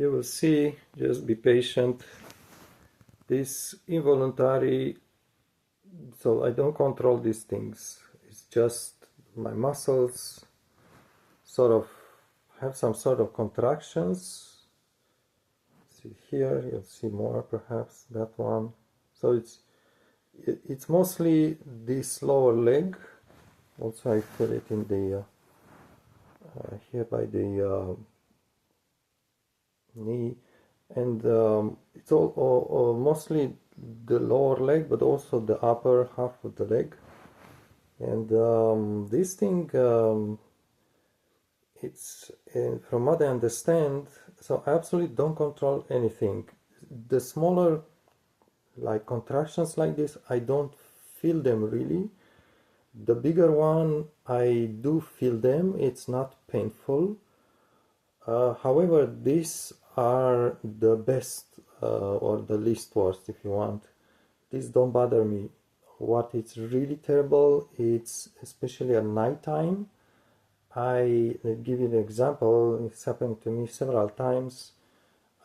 You will see, just be patient. This involuntary, so I don't control these things. It's just my muscles sort of have some sort of contractions. See here, you'll see more perhaps, that one. So it's mostly this lower leg. Also I feel it in the here by the knee, and it's all mostly the lower leg, but also the upper half of the leg. And this thing, it's from what I understand, so I absolutely don't control anything. The smaller like contractions like this, I don't feel them really. The bigger one, I do feel them. It's not painful. However, these are the best or the least worst, if you want. These don't bother me. What is really terrible, it's especially at night time. I give you an example. It's happened to me several times.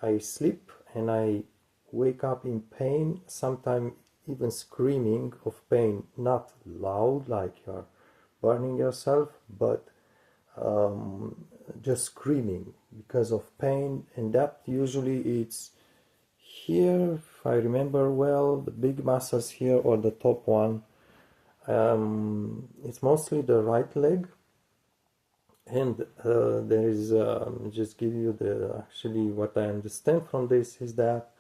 I sleep and I wake up in pain, sometimes even screaming of pain, not loud like you're burning yourself, but just screaming because of pain. And that usually it's here, if I remember well, the big muscles here, or the top one. It's mostly the right leg. And there is just give you the actually what I understand from this is that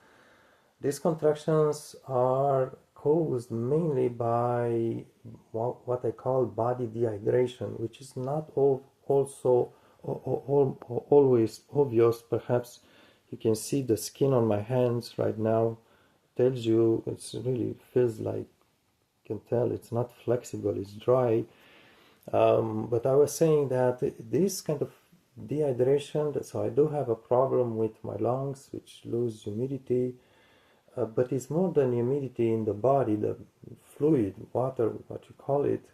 these contractions are caused mainly by what I call body dehydration, which is not also always obvious. Perhaps you can see the skin on my hands right now tells you it's really feels like, you can tell it's not flexible, it's dry. But I was saying that this kind of dehydration, so I do have a problem with my lungs, which lose humidity, but it's more than humidity in the body, the fluid, water, what you call it.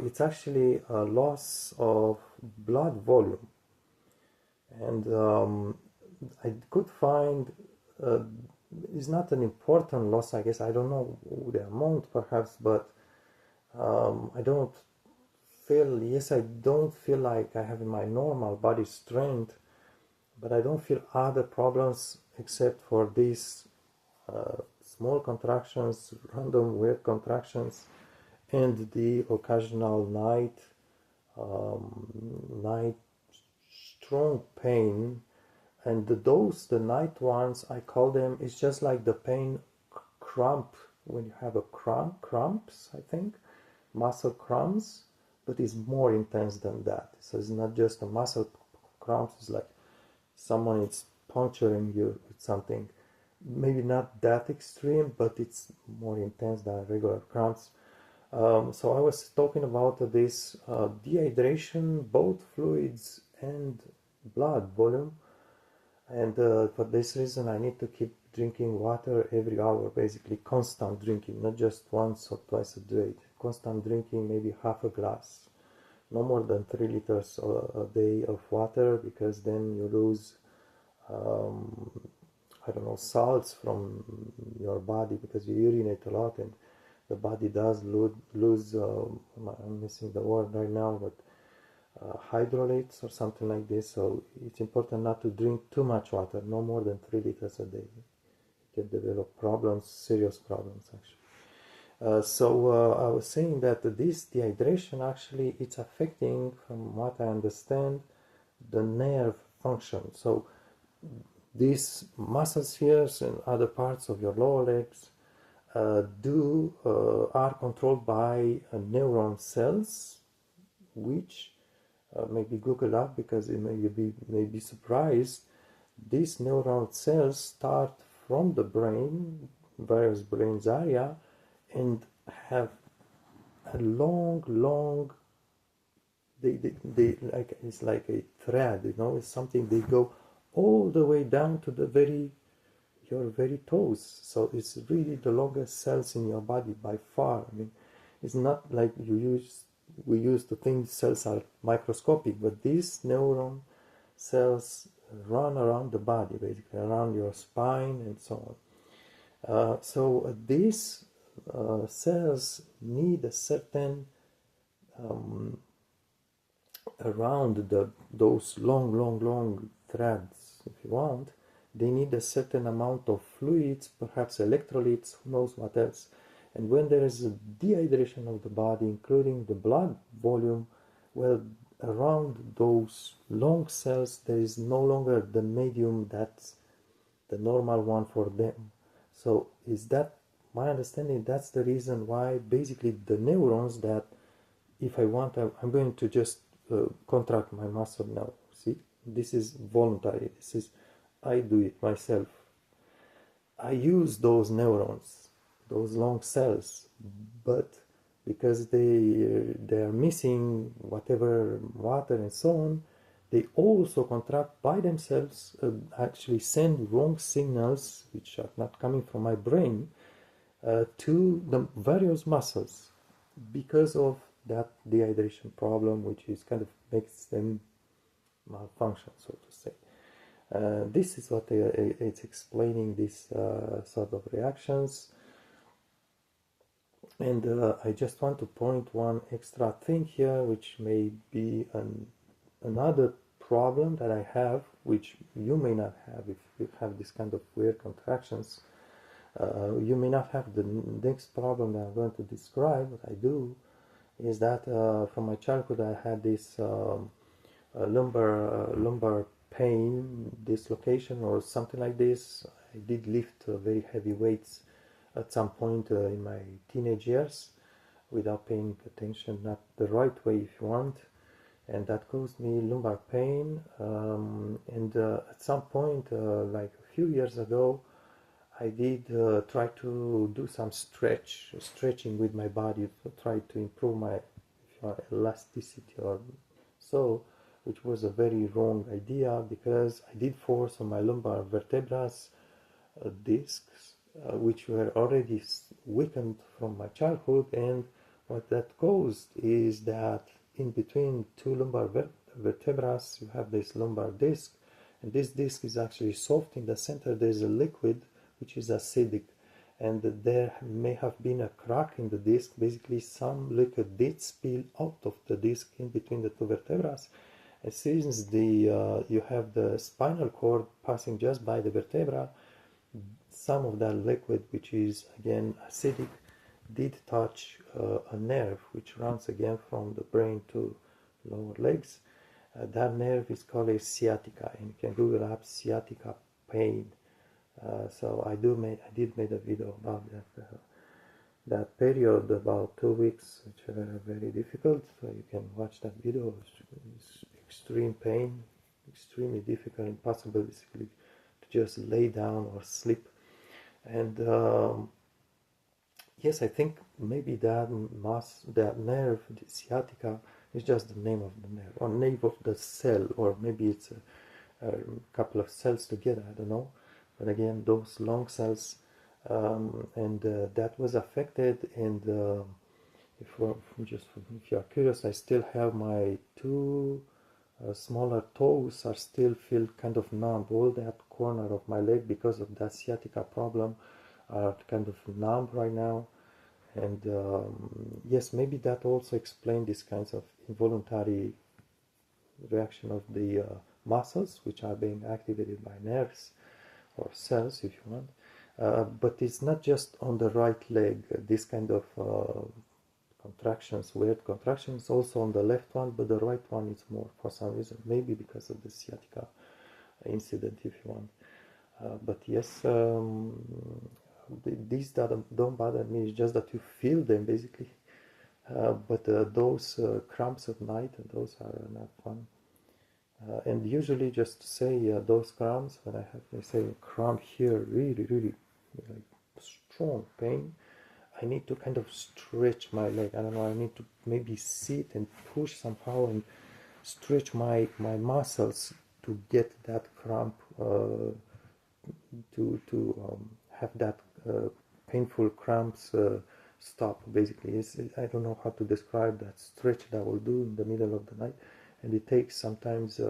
It's actually a loss of blood volume. And I could find, it's not an important loss, I guess. I don't know the amount perhaps, but I don't feel, yes, I don't feel like I have my normal body strength, but I don't feel other problems except for these small contractions, random weird contractions, and the occasional night strong pain. And the night ones, I call them, it's just like the pain cramp, when you have a cramps, I think, muscle cramps, but it's more intense than that. So it's not just a muscle cramps, it's like someone is puncturing you with something. Maybe not that extreme, but it's more intense than regular cramps. So I was talking about this dehydration, both fluids and blood volume. And for this reason, I need to keep drinking water every hour, basically constant drinking, not just once or twice a day. Constant drinking, maybe half a glass, no more than 3 liters a day of water, because then you lose, I don't know, salts from your body because you urinate a lot, and the body does lose I'm missing the word right now, but hydrolytes or something like this. So it's important not to drink too much water, no more than 3 liters a day. You can develop problems, serious problems actually. So I was saying that this dehydration actually, it's affecting, from what I understand, the nerve function. So these muscles here and other parts of your lower legs are controlled by neuron cells, which maybe Google up, because you may be surprised. These neuron cells start from the brain, various brains area, and have a long, they like, it's like a thread, you know, it's something, they go all the way down to your very toes. So it's really the longest cells in your body by far. I mean, it's not like we used to think cells are microscopic, but these neuron cells run around the body, basically around your spine and so on. So these cells need a certain around those long threads, if you want. They need a certain amount of fluids, perhaps electrolytes, who knows what else. And when there is a dehydration of the body, including the blood volume, well, around those long cells, there is no longer the medium that's the normal one for them. So is that my understanding? That's the reason why basically the neurons that, if I want, I'm going to just contract my muscle now. See, this is voluntary. This is, I do it myself. I use those neurons, those long cells, but because they are missing whatever water and so on, they also contract by themselves, actually send wrong signals which are not coming from my brain to the various muscles because of that dehydration problem, which is kind of makes them malfunction, so to say. This is what it's explaining, this sort of reactions. And I just want to point one extra thing here, which may be another problem that I have, which you may not have if you have this kind of weird contractions. You may not have the next problem that I'm going to describe. What I do is that from my childhood I had this lumbar pain, dislocation or something like this. I did lift very heavy weights at some point in my teenage years without paying attention, not the right way if you want, and that caused me lumbar pain. And at some point, like a few years ago, I did try to do some stretching with my body to try to improve my elasticity or so, which was a very wrong idea because I did force on my lumbar vertebrae discs, which were already weakened from my childhood, and what that caused is that in between two lumbar vertebrae you have this lumbar disc, and this disc is actually soft. In the center there's a liquid which is acidic, and there may have been a crack in the disc. Basically some liquid did spill out of the disc in between the two vertebrae, and since you have the spinal cord passing just by the vertebra, some of that liquid, which is again acidic, did touch a nerve which runs again from the brain to lower legs. That nerve is called a sciatica, and you can Google up sciatica pain. So I did make a video about that period, about 2 weeks, which were very difficult. So you can watch that video. It's extreme pain, extremely difficult, impossible basically to just lay down or sleep. And yes, I think maybe that nerve, the sciatica, is just the name of the nerve, or name of the cell, or maybe it's a couple of cells together, I don't know. But again, those long cells, and that was affected. And if you are curious, I still have my two smaller toes are still feel kind of numb. All that corner of my leg, because of that sciatica problem, are kind of numb right now. And yes, maybe that also explains these kinds of involuntary reaction of the muscles, which are being activated by nerves or cells, if you want. But it's not just on the right leg, this kind of contractions, weird contractions, also on the left one, but the right one is more for some reason, maybe because of the sciatica incident, if you want. But yes, these that don't bother me, it's just that you feel them basically. But those cramps at night, those are not fun. And usually, just to say, those cramps, when I have, let's say, a cramp here, really like strong pain, I need to kind of stretch my leg. I don't know, I need to maybe sit and push somehow and stretch my muscles to get that cramp, to have that painful cramps stop. Basically, I don't know how to describe that stretch that I will do in the middle of the night, and it takes sometimes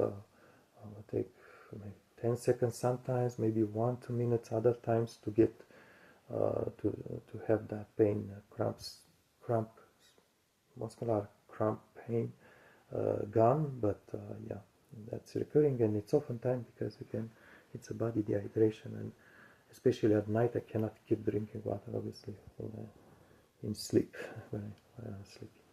take 10 seconds sometimes, maybe 1-2 minutes other times to get to have that pain, cramp, muscular cramp pain gone. But yeah, that's recurring, and it's often time because again it's a body dehydration, and especially at night I cannot keep drinking water obviously in sleep when I'm sleeping.